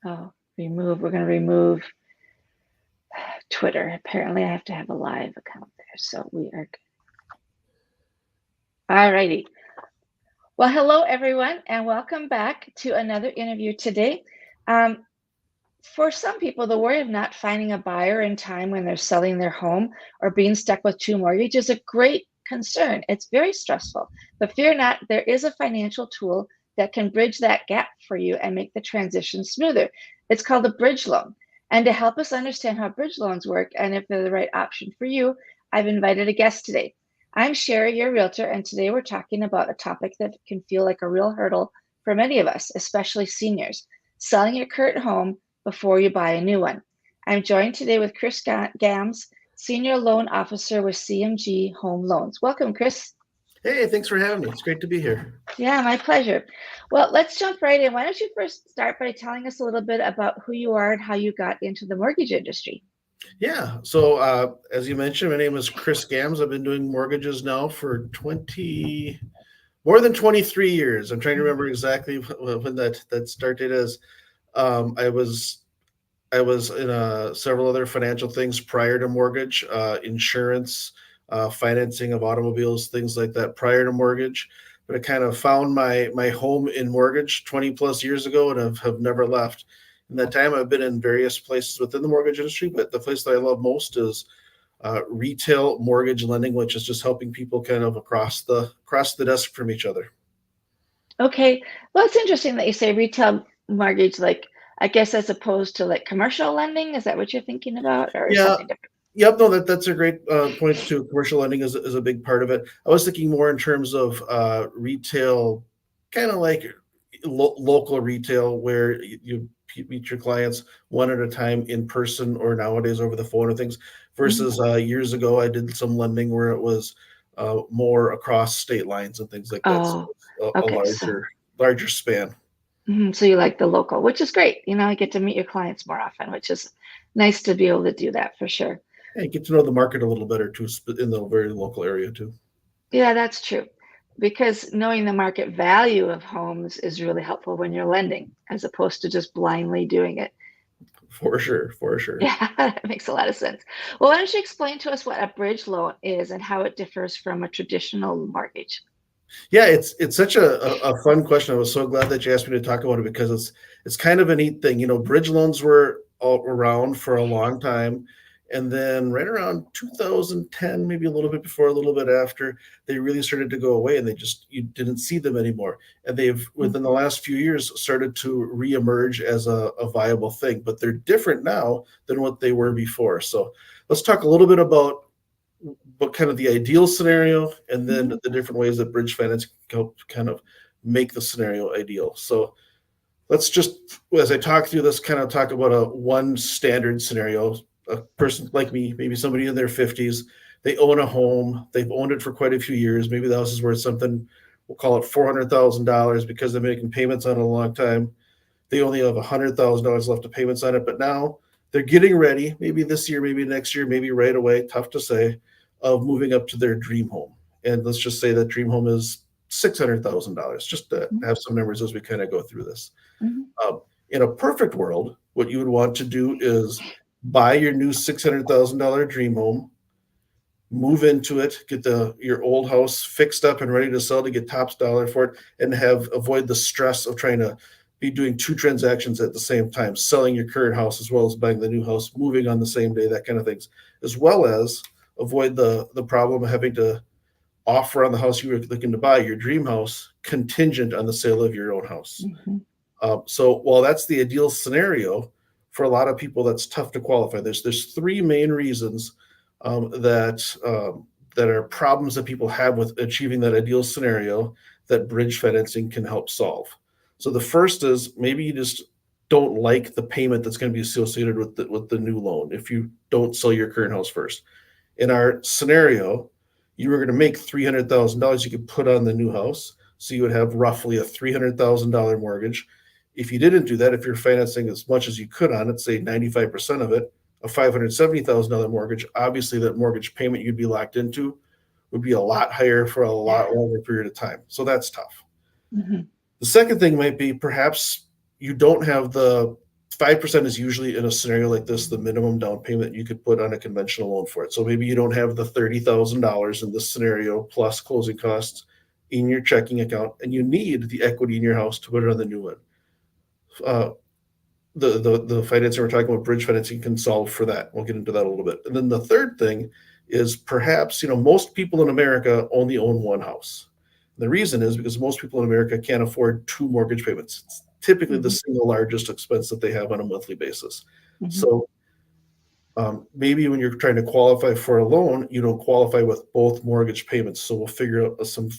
Oh, remove. We're going to remove Twitter. Apparently, I have to have a live account there. So we are. All righty. Well, hello, everyone, and welcome back to another interview today. For some people, the worry of not finding a buyer in time when they're selling their home or being stuck with two mortgages is a great concern. It's very stressful, but fear not, there is a financial tool that can bridge that gap for you and make the transition smoother. It's called a bridge loan. And to help us understand how bridge loans work and if they're the right option for you, I've invited a guest today. I'm Sherry, your realtor, and today we're talking about a topic that can feel like a real hurdle for many of us, especially seniors: selling your current home before you buy a new one. I'm joined today with Chris Gams, Senior Loan Officer with CMG Home Loans. Welcome, Chris. Hey, thanks for having me. It's great to be here. Yeah, my pleasure. Well, let's jump right in. Why don't you first start by telling us a little bit about who you are and how you got into the mortgage industry? Yeah. So, as you mentioned, my name is Chris Gams. I've been doing mortgages now for more than 23 years. I'm trying to remember exactly when that start date is. I was in several other financial things prior to mortgage, insurance, financing of automobiles, things like that prior to mortgage. But I kind of found my home in mortgage 20 plus years ago, and have never left. In that time, I've been in various places within the mortgage industry, but the place that I love most is retail mortgage lending, which is just helping people kind of across the desk from each other. Okay. Well, it's interesting that you say retail mortgage, like, I guess, as opposed to like commercial lending. Is that what you're thinking about, or Yeah. something different? Yep. No, that's a great point too. Commercial lending is a big part of it. I was thinking more in terms of retail, kind of like local retail, where you meet your clients one at a time in person, or nowadays over the phone or things. Mhm. Versus years ago, I did some lending where it was more across state lines and things like that. So Oh, it's a okay. larger span. So you like the local, which is great. You get to meet your clients more often, which is nice to be able to do that for sure. And get to know the market a little better too, in the very local area too. Yeah, that's true. Because knowing the market value of homes is really helpful when you're lending, as opposed to just blindly doing it. For sure, for sure. Yeah, that makes a lot of sense. Well, why don't you explain to us what a bridge loan is and how it differs from a traditional mortgage? Yeah, it's such a fun question. I was so glad that you asked me to talk about it, because it's kind of a neat thing. Bridge loans were all around for a long time, and then right around 2010, maybe a little bit before, a little bit after, they really started to go away, and you didn't see them anymore. And they've, within the last few years, started to reemerge as a viable thing, but they're different now than what they were before. So let's talk a little bit about what kind of the ideal scenario, and then Mhm. the different ways that bridge finance can help kind of make the scenario ideal. So let's just, as I talk through this, kind of talk about a one standard scenario. A person like me, maybe somebody in their 50s, they own a home, they've owned it for quite a few years. Maybe the house is worth something, we'll call it $400,000, because they're making payments on it a long time. They only have $100,000 left of payments on it, but now they're getting ready, maybe this year, maybe next year, maybe right away, tough to say, of moving up to their dream home. And let's just say that dream home is $600,000, just to Mhm. have some numbers as we kind of go through this. Mhm. In a perfect world, what you would want to do is buy your new $600,000 dream home, move into it, get your old house fixed up and ready to sell to get top dollar for it, and avoid the stress of trying to be doing two transactions at the same time, selling your current house as well as buying the new house, moving on the same day, that kind of things, as well as avoid the problem of having to offer on the house you were looking to buy, your dream house, contingent on the sale of your own house. Mhm. So while that's the ideal scenario, for a lot of people, that's tough to qualify. There's three main reasons that are problems that people have with achieving that ideal scenario that bridge financing can help solve. So the first is, maybe you just don't like the payment that's going to be associated with the new loan if you don't sell your current house first. In our scenario, you were going to make $300,000 you could put on the new house, so you would have roughly a $300,000 mortgage. If you didn't do that, if you're financing as much as you could on it, say 95% of it, a $570,000 mortgage, obviously that mortgage payment you'd be locked into would be a lot higher for a Yeah. lot longer period of time. So that's tough. Mhm. The second thing might be, perhaps you don't have 5% is usually in a scenario like this, the minimum down payment you could put on a conventional loan for it. So maybe you don't have the $30,000 in this scenario plus closing costs in your checking account, and you need the equity in your house to put it on the new one. Uh, the financing we're talking about, bridge financing, can solve for that. We'll get into that a little bit. And then the third thing is perhaps, most people in America only own one house. And the reason is because most people in America can't afford two mortgage payments. It's typically the single largest expense that they have on a monthly basis. So maybe when you're trying to qualify for a loan, you don't qualify with both mortgage payments. So we'll figure out some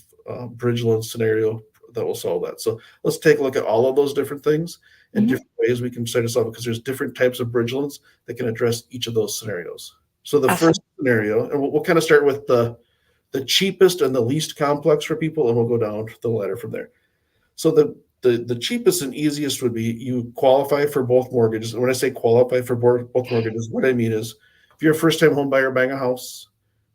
bridge loan scenario that will solve that. So let's take a look at all of those different things and different ways we can try to solve it, because there's different types of bridge loans that can address each of those scenarios. So the first scenario, and we'll kind of start with the cheapest and the least complex for people, and we'll go down the ladder from there. So the cheapest and easiest would be you qualify for both mortgages. And when I say qualify for both mortgages, what I mean is if you're a first-time home buyer buying a house,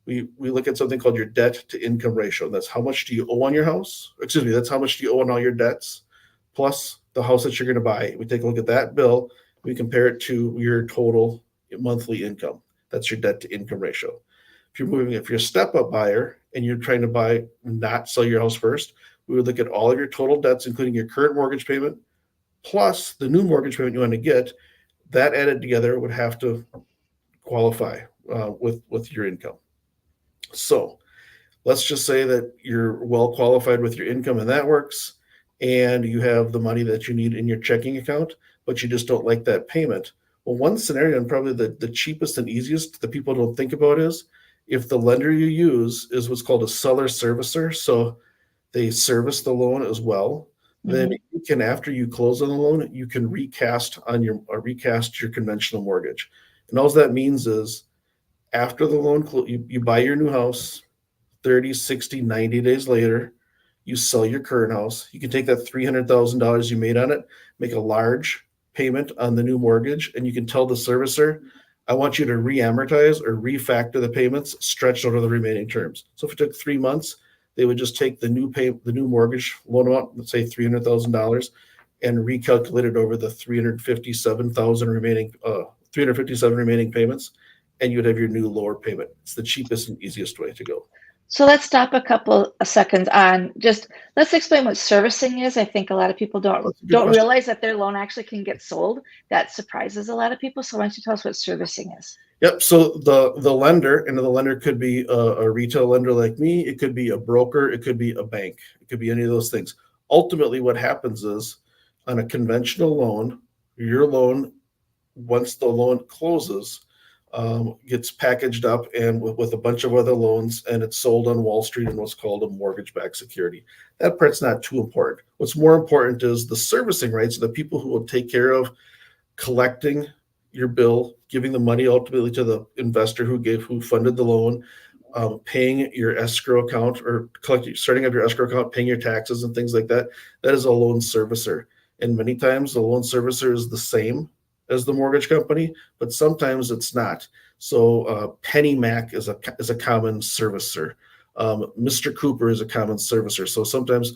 we look at something called your debt to income ratio. That's how much do you owe on your house? Excuse me, that's how much do you owe on all your debts, plus the house that you're going to buy. We take a look at that bill. We compare it to your total monthly income. That's your debt to income ratio. If you're a step-up buyer and you're trying to not sell your house first, we would look at all of your total debts, including your current mortgage payment, plus the new mortgage payment you want to get. That added together would have to qualify with your income. So let's just say that you're well qualified with your income and that works, and you have the money that you need in your checking account, but you just don't like that payment. Well, one scenario, and probably the cheapest and easiest that people don't think about, is if the lender you use is what's called a seller servicer. So they service the loan as well. Then you can, after you close on the loan, you can recast your conventional mortgage. And all that means is after the loan, you buy your new house, 30, 60, 90 days later, you sell your current house. You can take that $300,000 you made on it, make a large payment on the new mortgage, and you can tell the servicer, I want you to re-amortize or refactor the payments stretched over the remaining terms. So if it took 3 months, they would just take the new mortgage loan amount, let's say $300,000, and recalculate it over the 357 remaining payments, and you would have your new lower payment. It's the cheapest and easiest way to go. So let's stop a couple of seconds on let's explain what servicing is. I think a lot of people don't realize that their loan actually can get sold. That surprises a lot of people. So why don't you tell us what servicing is? Yep. So the lender could be a retail lender like me. It could be a broker. It could be a bank. It could be any of those things. Ultimately, what happens is on a conventional loan, your loan, once the loan closes, gets packaged up and with a bunch of other loans, and it's sold on Wall Street in what's called a mortgage-backed security. That part's not too important. What's more important is the servicing rights of the people who will take care of collecting your bill, giving the money ultimately to the investor who funded the loan, paying your escrow account or starting up your escrow account, paying your taxes and things like that. That is a loan servicer. And many times the loan servicer is the same as the mortgage company, but sometimes it's not. So PennyMac is a common servicer. Mr. Cooper is a common servicer. So sometimes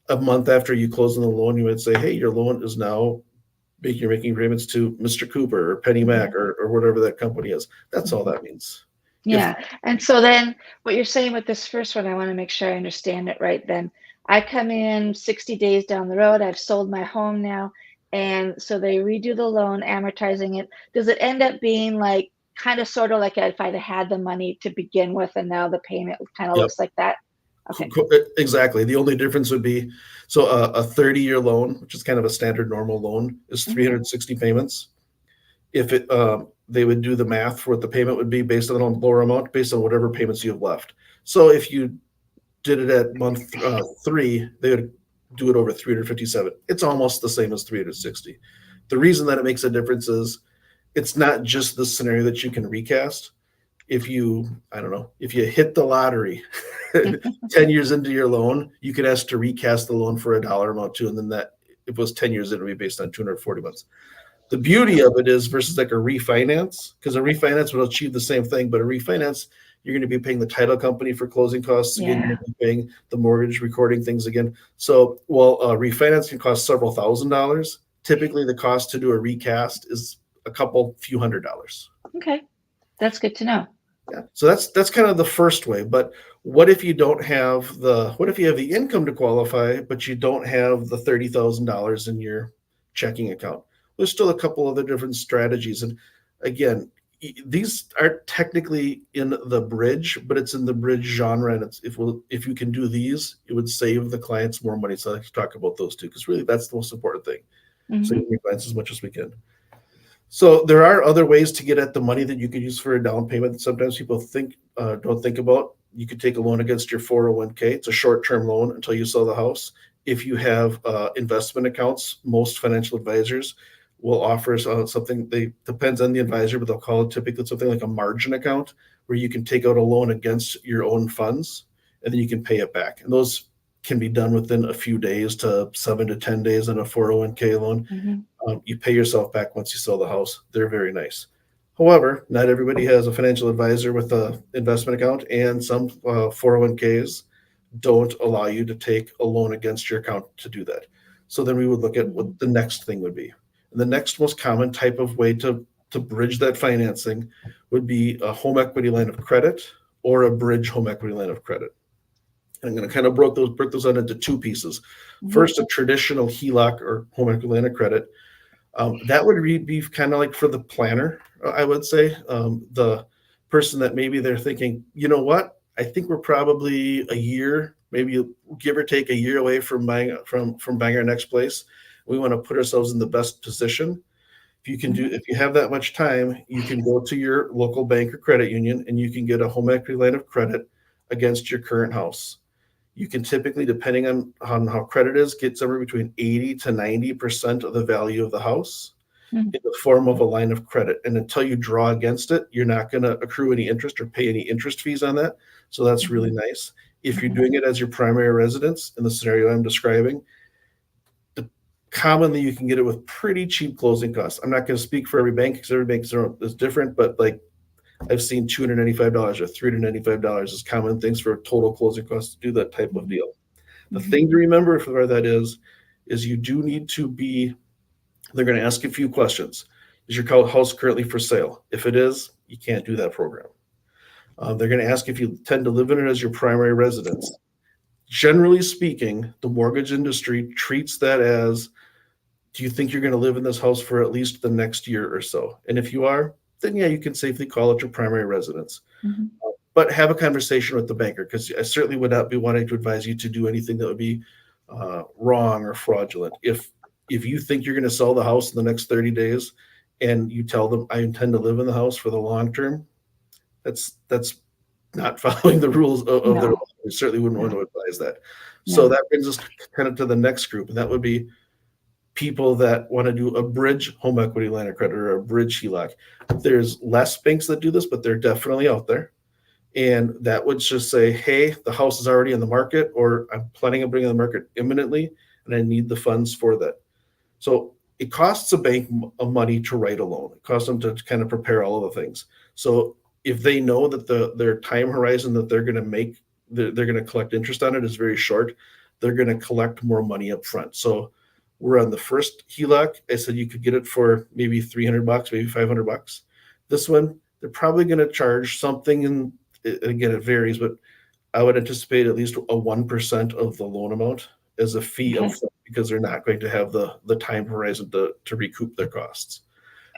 a month after you close on the loan, you might say, hey, your loan is now you're making payments to Mr. Cooper or PennyMac or whatever that company is. That's all that means. Yeah. And so then what you're saying with this first one, I want to make sure I understand it right. Then I come in 60 days down the road, I've sold my home now. And so they redo the loan, amortizing it. Does it end up being like kind of sort of like if I'd had the money to begin with and now the payment kind of looks like that? Okay. Exactly. The only difference would be, so a 30-year loan, which is kind of a standard normal loan, is 360 payments. If they would do the math for what the payment would be based on the lower amount, based on whatever payments you have left. So if you did it at month 3, they would do it over 357. It's almost the same as 360. The reason that it makes a difference is it's not just the scenario that you can recast. If you hit the lottery 10 years into your loan, you could ask to recast the loan for a dollar amount too. And then that, if it was 10 years, it would be based on 240 months. The beauty of it is versus like a refinance, because a refinance will achieve the same thing, but a refinance, you're going to be paying the title company for closing costs again, you're going to be paying the mortgage recording things again. So while refinance can cost several $1,000s, typically the cost to do a recast is a couple few $100s. Okay, that's good to know. Yeah. So that's kind of the first way. But what if you don't have what if you have the income to qualify, but you don't have the $30,000 in your checking account? There's still a couple other different strategies. And again, these aren't technically in the bridge, but it's in the bridge genre. And if you can do these, it would save the clients more money. So I like to talk about those two, because really that's the most important thing. So Mhm. your clients as much as we can. So there are other ways to get at the money that you could use for a down payment that sometimes people don't think about. You could take a loan against your 401k. It's a short-term loan until you sell the house. If you have investment accounts, most financial advisors will offer something. They depends on the advisor, but they'll call it typically something like a margin account, where you can take out a loan against your own funds, and then you can pay it back. And those can be done within a few days to 7 to 10 days in a 401k loan. Mhm. You pay yourself back once you sell the house. They're very nice. However, not everybody has a financial advisor with an investment account, and some 401ks don't allow you to take a loan against your account to do that. So then we would look at what the next thing would be. And the next most common type of way to bridge that financing would be a home equity line of credit or a bridge home equity line of credit. And I'm going to kind of break those out into two pieces. Mhm. First, a traditional HELOC or home equity line of credit. That would be kind of like for the planner, I would say. The person that maybe they're thinking, you know what, I think we're probably a year, maybe give or take a year away from buying our next place. We want to put ourselves in the best position. If you have that much time, you can go to your local bank or credit union and you can get a home equity line of credit against your current house. You can typically, depending on how credit is, get somewhere between 80 to 90% of the value of the house Mhm. in the form of a line of credit. And until you draw against it, you're not going to accrue any interest or pay any interest fees on that. So that's really nice. If you're doing it as your primary residence in the scenario I'm describing, commonly you can get it with pretty cheap closing costs. I'm not going to speak for every bank, because every bank is different, but like I've seen $295 or $395 is common things for total closing costs to do that type of deal. The thing to remember for that is you do need to be, they're going to ask you a few questions. Is your house currently for sale? If it is, you can't do that program. They're going to ask if you tend to live in it as your primary residence. Generally speaking, the mortgage industry treats that as, do you think you're going to live in this house for at least the next year or so? And if you are, then yeah, you can safely call it your primary residence. Mhm. But have a conversation with the banker, because I certainly would not be wanting to advise you to do anything that would be wrong or fraudulent. If you think you're going to sell the house in the next 30 days and you tell them, I intend to live in the house for the long term, that's not following the rules of their No. life. We certainly wouldn't want No. to advise that. So No. that brings us kind of to the next group, and that would be people that want to do a bridge home equity line of credit or a bridge HELOC. There's less banks that do this, but they're definitely out there. And that would just say, hey, the house is already in the market, or I'm planning on bringing the market imminently, and I need the funds for that. So it costs a bank money to write a loan. It costs them to kind of prepare all of the things. So if they know that their time horizon that they're going to make, they're going to collect interest on it is very short, they're going to collect more money up front. So we're on the first HELOC. I said you could get it for maybe $300, maybe $500. This one, they're probably going to charge something, and again, it varies, but I would anticipate at least a 1% of the loan amount as a fee Okay. up front, because they're not going to have the time horizon to recoup their costs.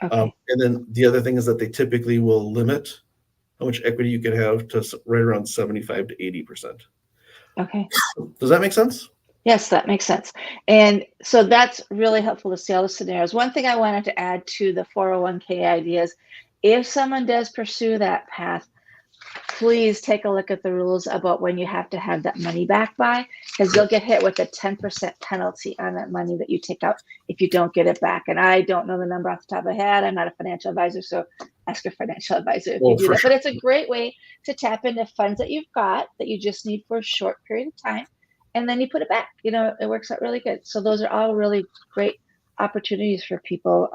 Okay. And then the other thing is that they typically will limit how much equity you can have to right around 75 to 80%. Okay. Does that make sense? Yes, that makes sense. And so that's really helpful to see all the scenarios. One thing I wanted to add to the 401k ideas, if someone does pursue that path, please take a look at the rules about when you have to have that money back by, because you'll get hit with a 10% penalty on that money that you take out if you don't get it back. And I don't know the number off the top of my head. I'm not a financial advisor, so ask your financial advisor if you do that. For But it's a great way to tap into funds that you've got that you just need for a short period of time, and then you put it back. It works out really good. So those are all really great opportunities for people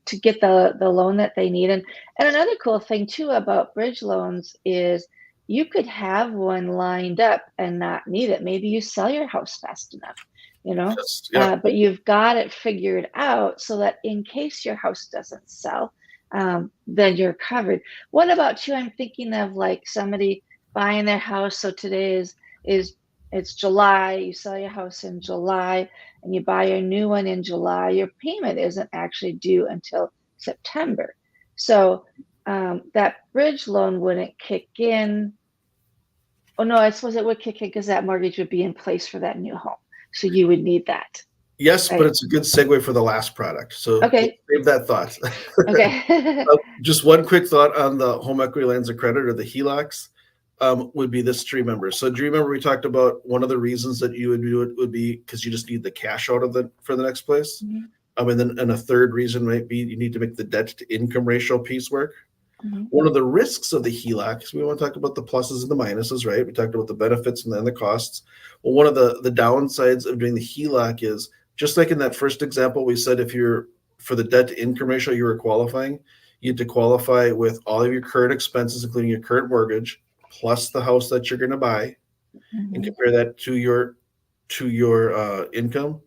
to get the loan that they need. And another cool thing too about bridge loans is you could have one lined up and not need it. Maybe you sell your house fast enough you know. Yes. Yeah. But you've got it figured out so that in case your house doesn't sell, then you're covered. What about you? I'm thinking of like somebody buying their house. So today is it's July. You sell your house in July, and you buy a new one in July. Your payment isn't actually due until September. So that bridge loan wouldn't kick in. Oh no, I suppose it would kick in because that mortgage would be in place for that new home. So you would need that. Yes, but Right. it's a good segue for the last product. So Okay. save that thought. Okay. Just one quick thought on the home equity lines of credit or the HELOCs would be this to remember. So do you remember we talked about one of the reasons that you would do it would be because you just need the cash out of for the next place? Mhm. And a third reason might be you need to make the debt to income ratio piece work. Mhm. One of the risks of the HELOC is we want to talk about the pluses and the minuses, right? We talked about the benefits and then the costs. Well, one of the downsides of doing the HELOC is just like in that first example, we said if you're for the debt to income ratio, you were qualifying, you had to qualify with all of your current expenses, including your current mortgage, plus the house that you're going to buy, and Mhm. compare that to your income.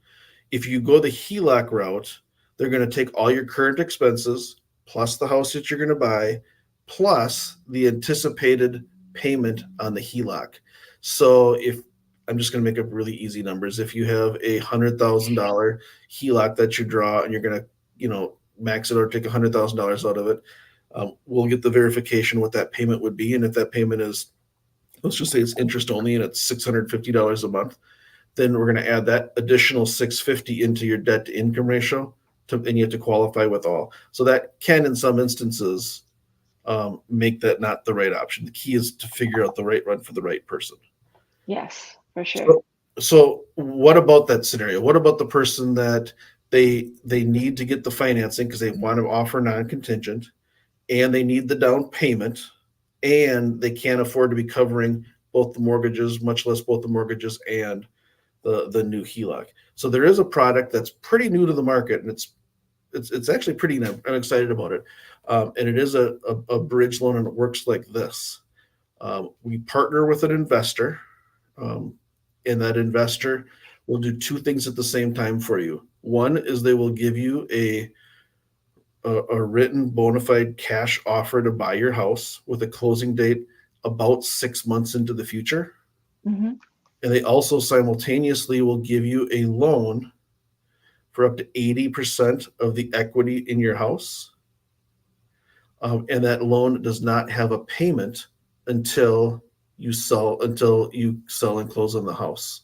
If you go the HELOC route, they're going to take all your current expenses plus the house that you're going to buy, plus the anticipated payment on the HELOC. So if I'm just going to make up really easy numbers, if you have $100,000 HELOC that you draw and you're going to, max it or take $100,000 out of it, we'll get the verification what that payment would be, and if that payment is, let's just say it's interest only and it's $650 a month, then we're going to add that additional 650 into your debt to income ratio and you have to qualify with all. So that can, in some instances, make that not the right option. The key is to figure out the right run for the right person. Yes, for sure. So what about that scenario? What about the person that they need to get the financing because they want to offer non-contingent and they need the down payment and they can't afford to be covering both the mortgages, much less both the mortgages and the new HELOC. So there is a product that's pretty new to the market, and it's actually pretty new. I'm excited about it, and it is a bridge loan, and it works like this. We partner with an investor, and that investor will do two things at the same time for you. One is they will give you a written bona fide cash offer to buy your house with a closing date about 6 months into the future. Mm-hmm. And they also simultaneously will give you a loan for up to 80% of the equity in your house. And that loan does not have a payment until you sell and close on the house.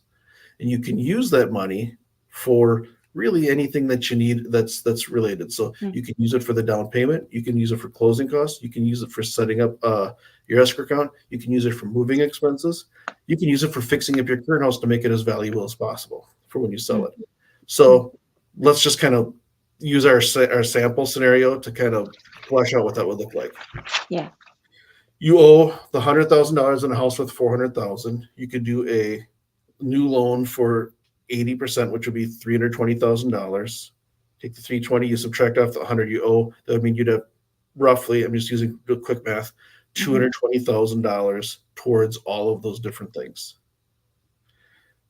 And you can use that money for really anything that you need that's related. So you can use it for the down payment, you can use it for closing costs, you can use it for setting up your escrow account, you can use it for moving expenses, you can use it for fixing up your current house to make it as valuable as possible for when you sell it. So let's just kind of use our sample scenario to kind of flesh out what that would look like. Yeah. You owe the $100,000 in a house with $400,000. You could do a new loan for 80%, which would be $320,000. Take the 320, you subtract off the 100 you owe. That would mean you'd have roughly, I'm just using quick math, $220,000 towards all of those different things.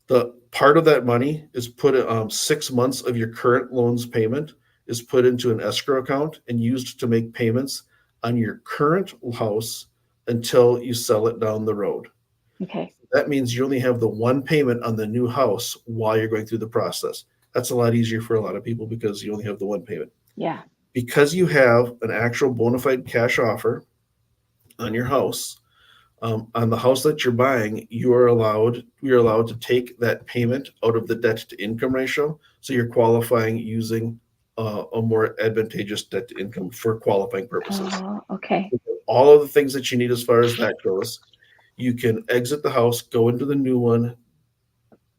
The part of that money is put 6 months of your current loan's payment is put into an escrow account and used to make payments on your current house until you sell it down the road. Okay. That means you only have the one payment on the new house while you're going through the process. That's a lot easier for a lot of people because you only have the one payment. Yeah. Because you have an actual bona fide cash offer on your house, on the house that you're buying, you're allowed to take that payment out of the debt to income ratio. So you're qualifying using a more advantageous debt to income for qualifying purposes. Okay. All of the things that you need as far as that goes. You can exit the house, go into the new one,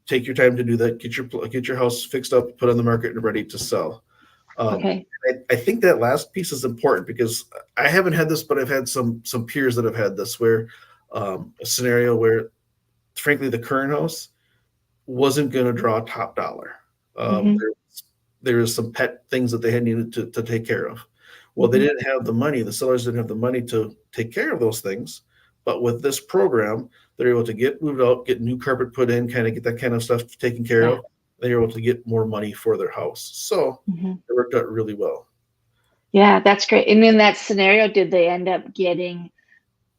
take your time to do that, get your house fixed up, put on the market, and ready to sell. Okay. I think that last piece is important because I haven't had this, but I've had some peers that have had this where a scenario where, frankly, the current house wasn't going to draw top dollar. There was some pet things that they had needed to take care of. Well, they didn't have the money. The sellers didn't have the money to take care of those things. But with this program, they're able to get moved out, get new carpet put in, kind of get that kind of stuff taken care of. they were able to get more money for their house. So Mhm. it worked out really well. Yeah, that's great. And in that scenario, did they end up getting,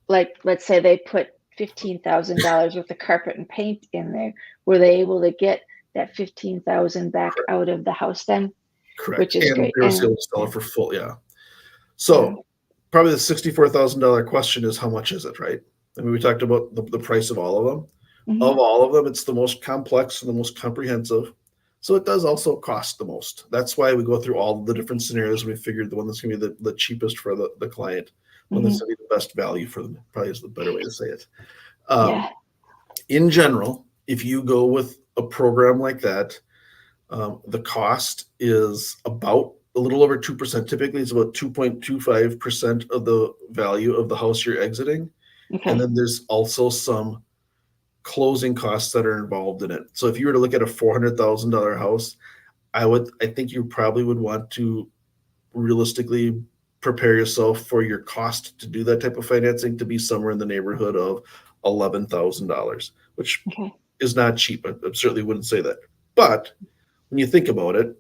like, let's say they put $15,000 worth of carpet and paint in there, were they able to get that 15,000 back Correct. out of the house then? Which Correct. is And great. they were able And to sell yeah, it for full. Yeah. yeah, So probably the $64,000 question is how much is it, right? I mean, we talked about the price of all of them. mhm, Of all of them, it's the most complex and the most comprehensive. So it does also cost the most. That's why we go through all the different scenarios. And we figured the one that's going to be the cheapest for the client, one that's mhm, going to be the best value for them, probably is the better way to say it. Um, yeah, in general, if you go with a program like that, the cost is about a little over 2%. Typically, it's about 2.25% of the value of the house you're exiting. And okay, then there's also some closing costs that are involved in it. So if you were to look at a $400,000 house, I think you probably would want to realistically prepare yourself for your cost to do that type of financing to be somewhere in the neighborhood of $11,000, which okay, is not cheap. I certainly wouldn't say that. But when you think about it,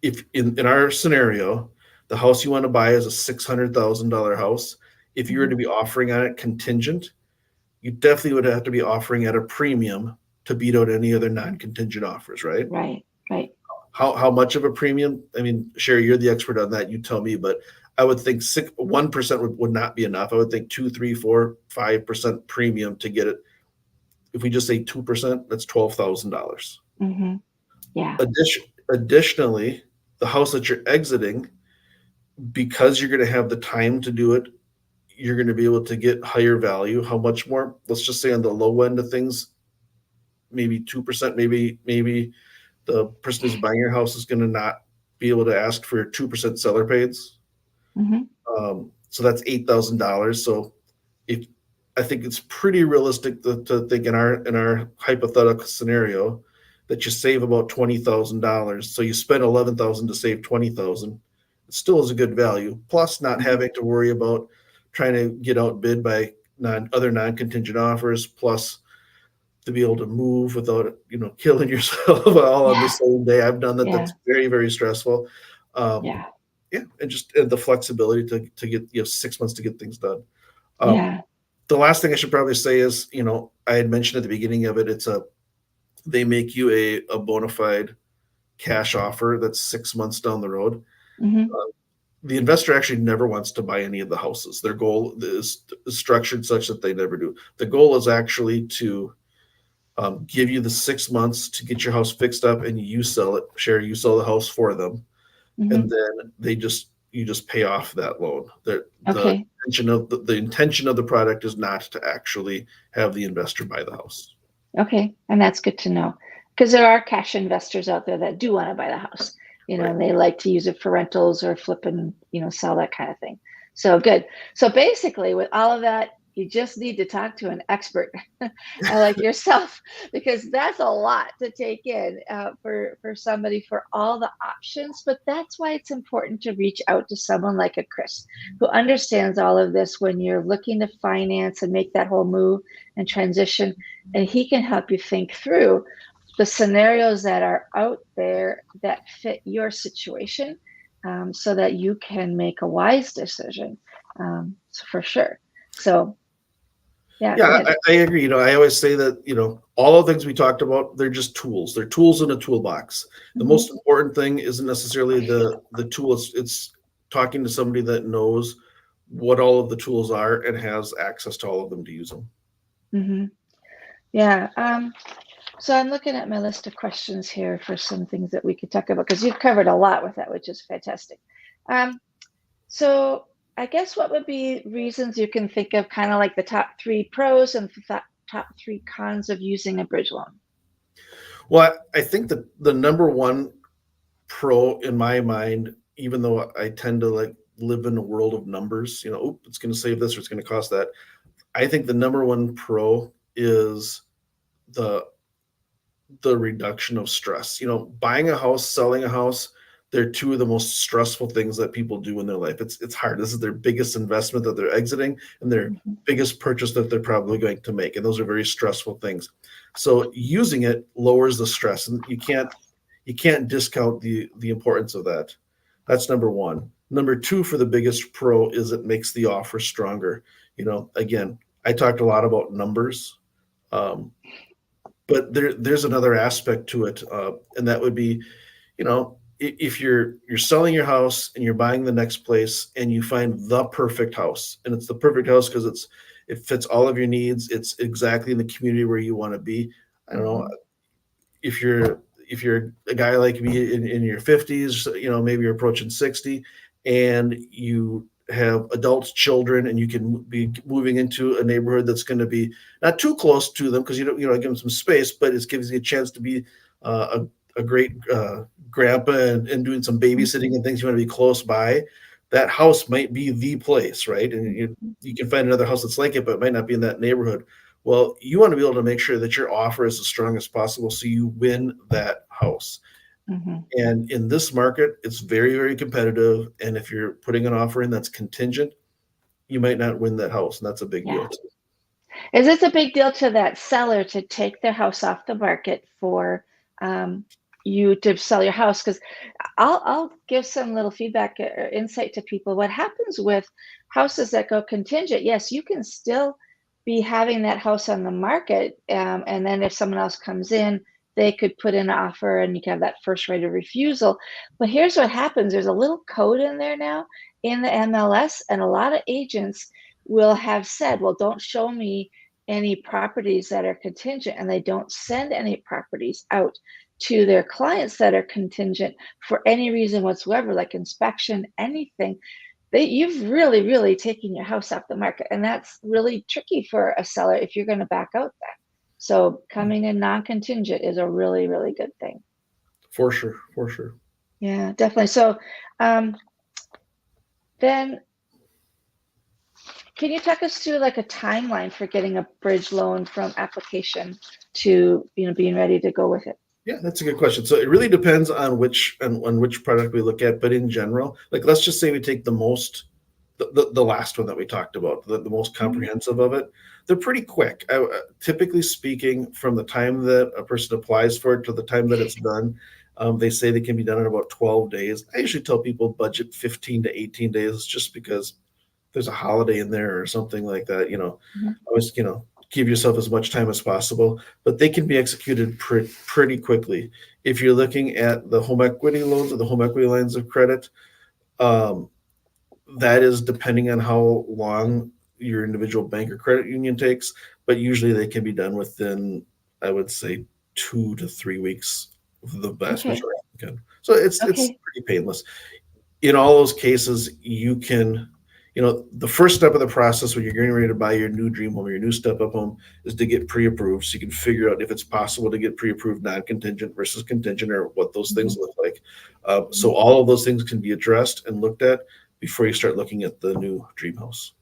if in our scenario, the house you want to buy is a $600,000 house, if you were mhm, to be offering on it contingent, you definitely would have to be offering at a premium to beat out any other non-contingent offers, right? right, right, How much of a premium? I mean, Sherry, you're the expert on that. You tell me, but I would think 1% would not be enough. I would think 2, 3, 4, 5% premium to get it. If we just say 2%, that's $12,000. mhm, yeah, Additionally, the house that you're exiting, because you're going to have the time to do it, you're going to be able to get higher value. How much more? Let's just say on the low end of things, maybe 2%, maybe the person who's buying your house is going to not be able to ask for 2% seller pays. mhm, So that's $8,000. So if I think it's pretty realistic to think in our hypothetical scenario that you save about $20,000. So you spend 11,000 to save 20,000. It still is a good value. Plus, not mhm, having to worry about trying to get outbid by other non-contingent offers. Plus, to be able to move without killing yourself all on the yeah, same day. I've done that. yeah, That's very, very stressful. Um, yeah, yeah, and just the flexibility to get 6 months to get things done. Um, yeah, the last thing I should probably say is, I had mentioned at the beginning of it, they make you a bona fide cash offer that's 6 months down the road. mhm, Uh, the investor actually never wants to buy any of the houses. Their goal is structured such that they never do. The goal is actually to give you the 6 months to get your house fixed up, and you sell it. Sherry, you sell the house for them, and mhm, then you just pay off that loan. The okay, the intention of the product is not to actually have the investor buy the house. okay, and that's good to know, because there are cash investors out there that do want to buy the house, Right. and they like to use it for rentals or flip and, sell, that kind of thing. So good. So basically, with all of that, you just need to talk to an expert like yourself, because that's a lot to take in, for somebody, for all the options. But that's why it's important to reach out to someone like a Chris, who understands all of this when you're looking to finance and make that whole move and transition, and he can help you think through the scenarios that are out there that fit your situation, so that you can make a wise decision, for sure. So, yeah, Yeah, good. I agree. I always say that, all the things we talked about, they're just tools. They're tools in a toolbox. The Hmm. most important thing isn't necessarily the tool. It's talking to somebody that knows what all of the tools are and has access to all of them to use them. Hmm. Yeah. So I'm looking at my list of questions here for some things that we could talk about, because you've covered a lot with that, which is fantastic. Um, so I guess what would be reasons you can think of, kind of like the top three pros and top three cons of using a bridge loan? Well, I think that the number one pro in my mind, even though I tend to like live in a world of numbers, it's going to save this or it's going to cost that. I think the number one pro is the reduction of stress. Buying a house, selling a house, they're two of the most stressful things that people do in their life. It's hard. This is their biggest investment that they're exiting and their Hmm. biggest purchase that they're probably going to make. And those are very stressful things. So using it lowers the stress, and you can't discount the importance of that. That's number one. Number two, for the biggest pro, is it makes the offer stronger. Again, I talked a lot about numbers, um, but there's another aspect to it, and that would be, if you're selling your house and you're buying the next place and you find the perfect house, and it's the perfect house because it fits all of your needs, it's exactly in the community where you want to be. I don't know, if you're a guy like me in your 50s, maybe you're approaching 60, and you have adult children, and you can be moving into a neighborhood that's going to be not too close to them, because give them some space, but it gives you a chance to be a great grandpa, and doing some babysitting and things. You want to be close by. That house might be the place, right? And you can find another house that's like it, but it might not be in that neighborhood. Well, you want to be able to make sure that your offer is as strong as possible so you win that house. Mm-hmm. And in this market, it's very, very competitive. And if you're putting an offer in that's contingent, you might not win that house. And that's a big deal. Is this a big deal to that seller to take their house off the market for you to sell your house? Because I'll give some little feedback or insight to people. What happens with houses that go contingent? Yes, you can still be having that house on the market, and then if someone else comes in, they could put in an offer, and you can have that first right of refusal. But here's what happens: there's a little code in there now in the MLS, and a lot of agents will have said, well, don't show me any properties that are contingent, and they don't send any properties out to their clients that are contingent for any reason whatsoever, like inspection, anything. You've really taken your house off the market, and that's really tricky for a seller if you're going to back out that. So coming in non-contingent is a really good thing. For sure. Yeah, definitely. So then can you talk us through like a timeline for getting a bridge loan from application to being ready to go with it? Yeah, that's a good question. So it really depends on which product we look at, but in general, like, let's just say we take the last one that we talked about, the most comprehensive of it. They're pretty quick. Typically speaking, from the time that a person applies for it to the time that it's done, they say they can be done in about 12 days. I usually tell people budget 15 to 18 days, just because there's a holiday in there or something like that. Always, give yourself as much time as possible, but they can be executed pretty quickly. If you're looking at the home equity loans or the home equity lines of credit, that is depending on how long your individual bank or credit union takes, but usually they can be done within, I would say, 2 to 3 weeks, the vast majority can. So it's pretty painless. In all those cases, you can, the first step of the process when you're getting ready to buy your new dream home or your new step-up home is to get pre-approved, so you can figure out if it's possible to get pre-approved non-contingent versus contingent, or what those things look like. So all of those things can be addressed and looked at before you start looking at the new dream house.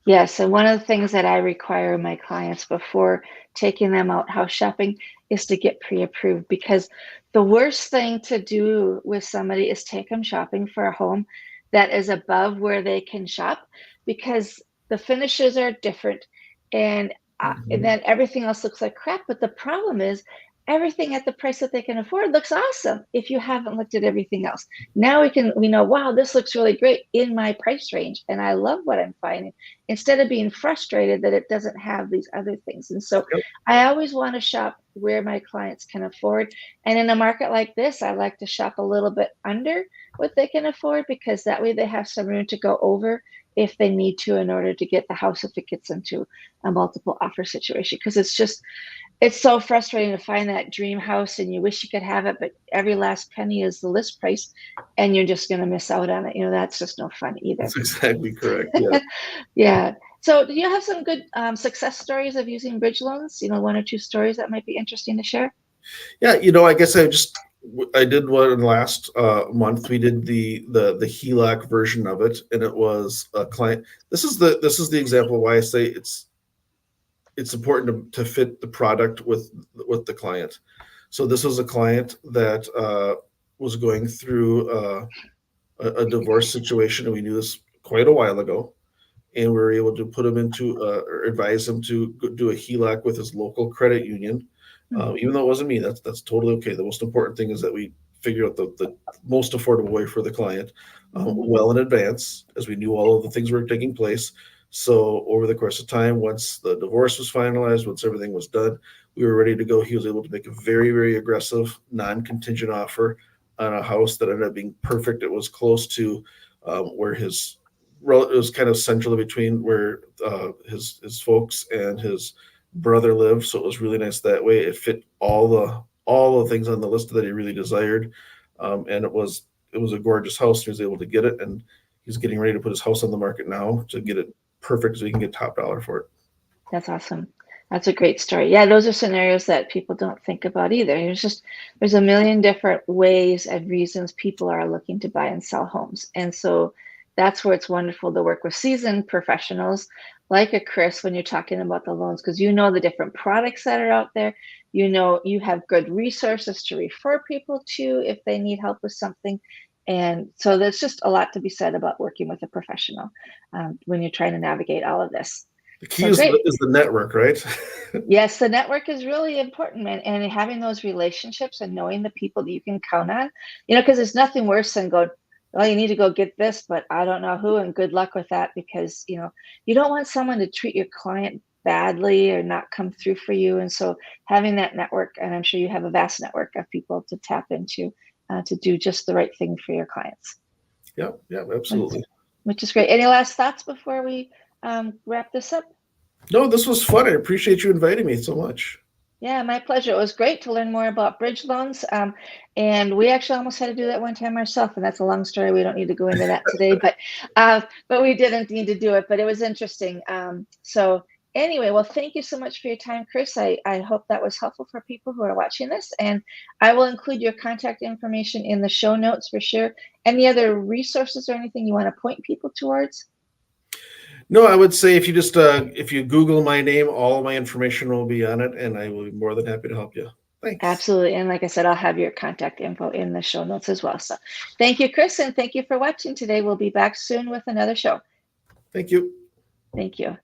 Yes, and one of the things that I require my clients before taking them out house shopping is to get pre-approved, because the worst thing to do with somebody is take them shopping for a home that is above where they can shop, because the finishes are different, and then everything else looks like crap. But the problem is, everything at the price that they can afford looks awesome if you haven't looked at everything else. Now we know, wow, this looks really great in my price range, and I love what I'm finding, instead of being frustrated that it doesn't have these other things. And so I always want to shop where my clients can afford. And in a market like this, I like to shop a little bit under what they can afford, because that way they have some room to go over if they need to, in order to get the house if it gets into a multiple offer situation. Because it's so frustrating to find that dream house and you wish you could have it, but every last penny is the list price, and you're just going to miss out on it. That's just no fun either. That's exactly correct. Yeah. Yeah. So do you have some good success stories of using bridge loans? 1 or 2 stories that might be interesting to share? Yeah. I guess I did one last month. We did the HELOC version of it, and it was a client. This is the example why I say it's important to fit the product with the client. So this was a client that was going through a divorce situation, and we knew this quite a while ago, and we were able to put him into or advise him to do a HELOC with his local credit union. Even though it wasn't me, that's totally okay. The most important thing is that we figure out the most affordable way for the client well in advance, as we knew all of the things were taking place. So over the course of time, once the divorce was finalized, once everything was done, we were ready to go. He was able to make a very, very aggressive, non-contingent offer on a house that ended up being perfect. It was close to where it was kind of central between where his folks and his brother lived, so it was really nice that way. It fit all the things on the list that he really desired, and it was a gorgeous house. He was able to get it, and he's getting ready to put his house on the market now to get it perfect so he can get top dollar for it. That's awesome. That's a great story. Yeah, those are scenarios that people don't think about either. There's a million different ways and reasons people are looking to buy and sell homes. And so that's where it's wonderful to work with seasoned professionals like a Chris when you're talking about the loans, because you know the different products that are out there. You know you have good resources to refer people to if they need help with something. And so there's just a lot to be said about working with a professional when you're trying to navigate all of this. The key So is great. the network, right? Yes, the network is really important, and having those relationships and knowing the people that you can count on, because there's nothing worse than going, well, you need to go get this, but I don't know who, and good luck with that, because, you don't want someone to treat your client badly or not come through for you. And so having that network, and I'm sure you have a vast network of people to tap into to do just the right thing for your clients. Yeah, absolutely. Which is great. Any last thoughts before we wrap this up? No, this was fun. I appreciate you inviting me so much. Yeah, my pleasure. It was great to learn more about bridge loans. And we actually almost had to do that one time ourselves, and that's a long story. We don't need to go into that today, but we didn't need to do it, but it was interesting. So anyway, well, thank you so much for your time, Chris. I hope that was helpful for people who are watching this, and I will include your contact information in the show notes for sure. Any other resources or anything you want to point people towards? No, I would say if you Google my name, all of my information will be on it, and I will be more than happy to help you. Thanks. Absolutely. And like I said, I'll have your contact info in the show notes as well. So thank you, Chris, and thank you for watching today. We'll be back soon with another show. Thank you. Thank you.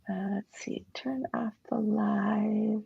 Let's see, turn off the live.